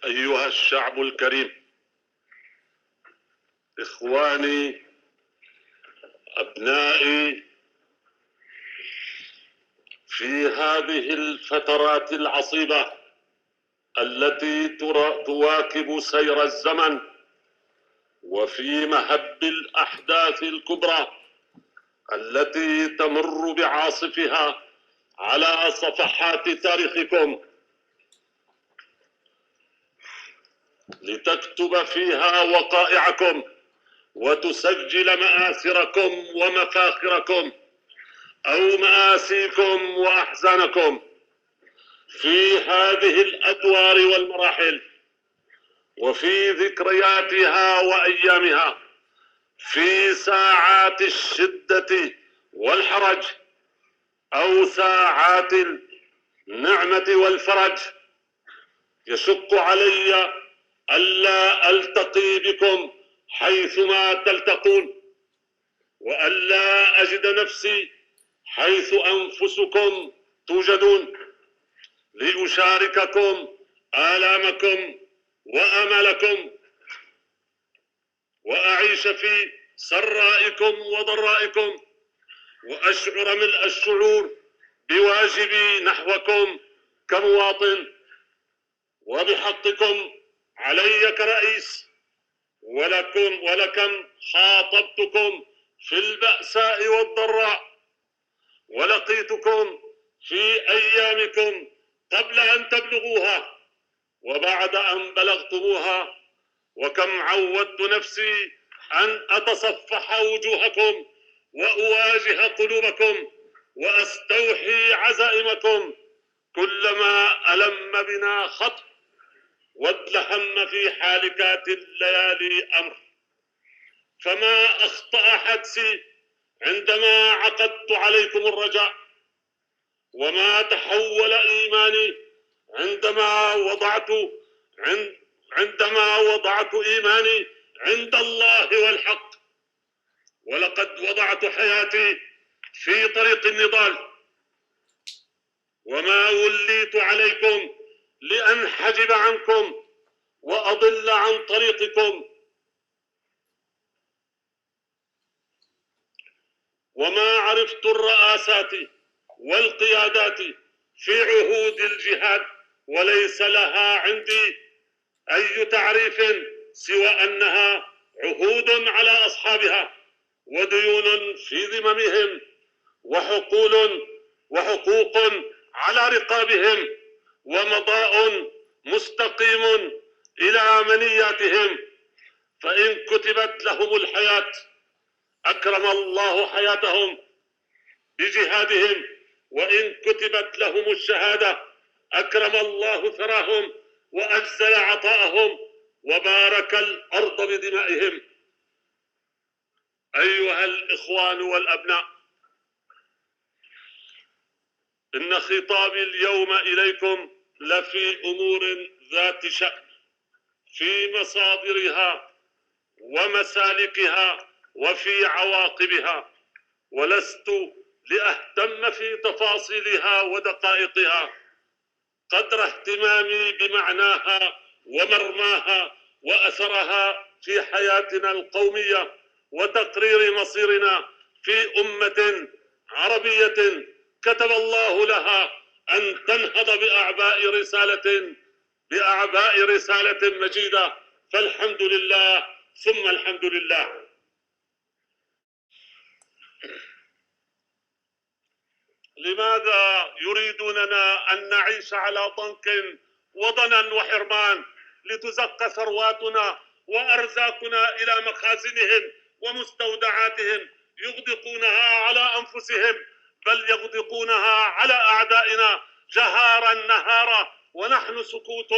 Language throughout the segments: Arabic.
أيها الشعب الكريم، إخواني، أبنائي، في هذه الفترات العصيبة التي تواكب سير الزمن، وفي مهب الأحداث الكبرى التي تمر بعاصفها على صفحات تاريخكم لتكتب فيها وقائعكم وتسجل مآثركم ومفاخركم أو مآسيكم وأحزانكم في هذه الأدوار والمراحل، وفي ذكرياتها وأيامها، في ساعات الشدة والحرج أو ساعات النعمة والفرج. يشق علي ألا ألتقي بكم حيثما تلتقون، وألا أجد نفسي حيث أنفسكم توجدون، لأشارككم آلامكم وأملكم، وأعيش في سرائكم وضرائكم، وأشعر ملء الشعور بواجبي نحوكم كمواطن، وبحقكم علي كرئيس. ولكم خاطبتكم في البأساء والضراء، ولقيتكم في أيامكم قبل أن تبلغوها وبعد أن بلغتموها، وكم عودت نفسي أن أتصفح وجوهكم وأواجه قلوبكم وأستوحي عزائمكم كلما ألم بنا خطر وادلهم في حالكات الليالي أمر. فما أخطأ حدسي عندما عقدت عليكم الرجاء، وما تحول إيماني عندما وضعت إيماني عند الله والحق. ولقد وضعت حياتي في طريق النضال، وما وليت عليكم لأنحجب عنكم وأضل عن طريقكم، وما عرفت الرئاسات والقيادات في عهود الجهاد، وليس لها عندي أي تعريف سوى أنها عهود على أصحابها، وديون في ذممهم، وحقوق على رقابهم، ومضاء مستقيم إلى منياتهم. فإن كتبت لهم الحياة أكرم الله حياتهم بجهادهم، وإن كتبت لهم الشهادة أكرم الله ثراهم وأجزل عطاءهم وبارك الأرض بدمائهم. أيها الإخوان والأبناء، إن خطابي اليوم إليكم لفي أمور ذات شأن، في مصادرها ومسالكها وفي عواقبها، ولست لأهتم في تفاصيلها ودقائقها قدر اهتمامي بمعناها ومرماها وأثرها في حياتنا القومية، وتقرير مصيرنا في أمة عربية كتب الله لها أن تنهض بأعباء رسالة مجيدة. فالحمد لله ثم الحمد لله. لماذا يريدوننا أن نعيش على ضنك وضنا وحرمان لتزق ثرواتنا وأرزاقنا إلى مخازنهم ومستودعاتهم، يغدقونها على أنفسهم، بل يغدقونها على أعدائنا جهارا نهارا، ونحن سكوت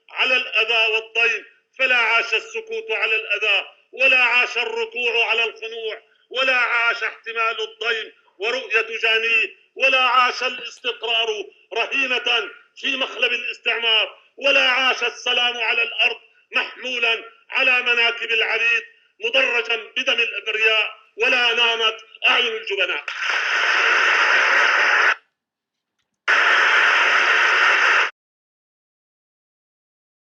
على الأذى والضيم. فلا عاش السكوت على الأذى، ولا عاش الركوع على الخنوع، ولا عاش احتمال الضيم ورؤية جانيه، ولا عاش الاستقرار رهينة في مخلب الاستعمار، ولا عاش السلام على الأرض محمولا على مناكب العبيد مدرجا بدم الأبرياء، ولا نامت أعين الجبناء.